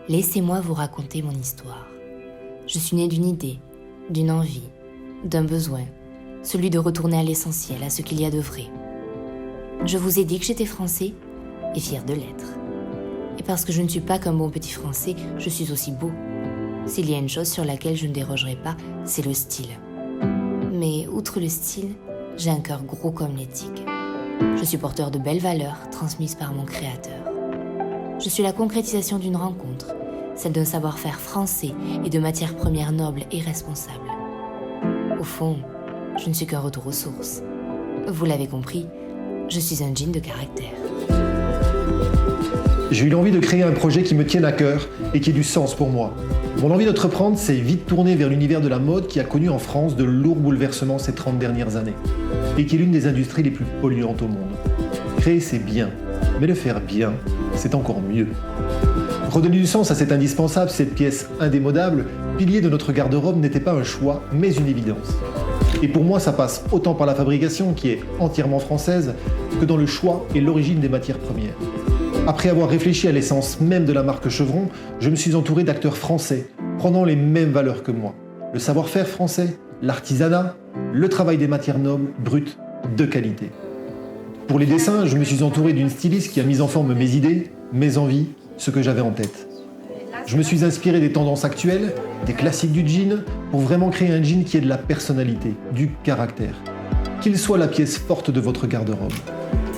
laissez-moi vous raconter mon histoire. Je suis née d'une idée, d'une envie, d'un besoin, celui de retourner à l'essentiel, à ce qu'il y a de vrai. Je vous ai dit que j'étais français et fier de l'être. Et parce que je ne suis pas qu'un bon petit français, je suis aussi beau. S'il y a une chose sur laquelle je ne dérogerai pas, c'est le style. Mais outre le style, j'ai un cœur gros comme l'éthique. Je suis porteur de belles valeurs transmises par mon créateur. Je suis la concrétisation d'une rencontre, celle d'un savoir-faire français et de matières premières nobles et responsables. Au fond, je ne suis qu'un retour aux sources. Vous l'avez compris, je suis un jean de caractère. J'ai eu l'envie de créer un projet qui me tienne à cœur et qui ait du sens pour moi. Mon envie d'entreprendre s'est vite tournée vers l'univers de la mode qui a connu en France de lourds bouleversements ces 30 dernières années et qui est l'une des industries les plus polluantes au monde. Créer, c'est bien, mais le faire bien, c'est encore mieux. Redonner du sens à cet indispensable, cette pièce indémodable, pilier de notre garde-robe n'était pas un choix, mais une évidence. Et pour moi, ça passe autant par la fabrication, qui est entièrement française, que dans le choix et l'origine des matières premières. Après avoir réfléchi à l'essence même de la marque Chevron, je me suis entouré d'acteurs français, prenant les mêmes valeurs que moi. Le savoir-faire français, l'artisanat, le travail des matières nobles, brutes, de qualité. Pour les dessins, je me suis entouré d'une styliste qui a mis en forme mes idées, mes envies, ce que j'avais en tête. Je me suis inspiré des tendances actuelles, des classiques du jean, pour vraiment créer un jean qui ait de la personnalité, du caractère. Qu'il soit la pièce forte de votre garde-robe.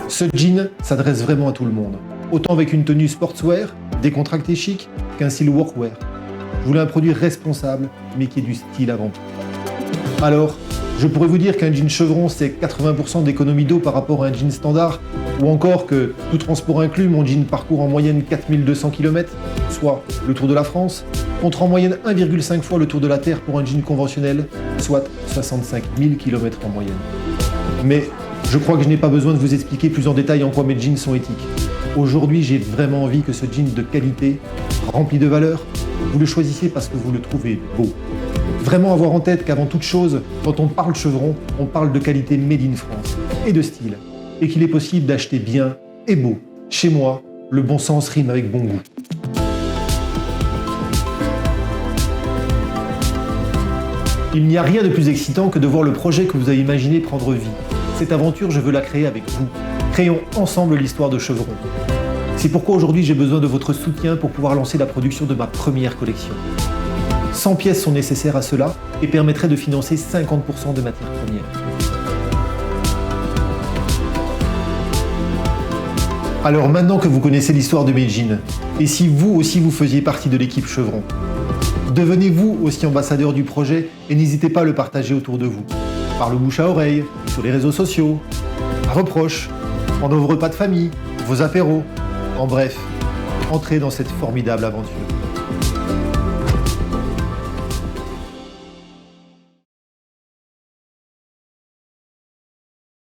Ce jean s'adresse vraiment à tout le monde. Autant avec une tenue sportswear, décontractée chic, qu'un style workwear. Je voulais un produit responsable, mais qui ait du style avant tout. Alors, je pourrais vous dire qu'un jean Chevron, c'est 80% d'économie d'eau par rapport à un jean standard, ou encore que, tout transport inclus, mon jean parcourt en moyenne 4200 km, soit le tour de la France, contre en moyenne 1,5 fois le tour de la Terre pour un jean conventionnel, soit 65 000 km en moyenne. Mais je crois que je n'ai pas besoin de vous expliquer plus en détail en quoi mes jeans sont éthiques. Aujourd'hui, j'ai vraiment envie que ce jean de qualité, rempli de valeur, vous le choisissiez parce que vous le trouvez beau. Vraiment avoir en tête qu'avant toute chose, quand on parle Chevron, on parle de qualité made in France et de style. Et qu'il est possible d'acheter bien et beau. Chez moi, le bon sens rime avec bon goût. Il n'y a rien de plus excitant que de voir le projet que vous avez imaginé prendre vie. Cette aventure, je veux la créer avec vous. Créons ensemble l'histoire de Chevron. C'est pourquoi aujourd'hui j'ai besoin de votre soutien pour pouvoir lancer la production de ma première collection. 100 pièces sont nécessaires à cela et permettraient de financer 50% de matières premières. Alors maintenant que vous connaissez l'histoire de mes jeans, et si vous aussi vous faisiez partie de l'équipe Chevron, devenez-vous aussi ambassadeur du projet et n'hésitez pas à le partager autour de vous. Par le bouche à oreille, sur les réseaux sociaux, à reproche, pendant vos repas de famille, vos apéros, en bref, entrez dans cette formidable aventure.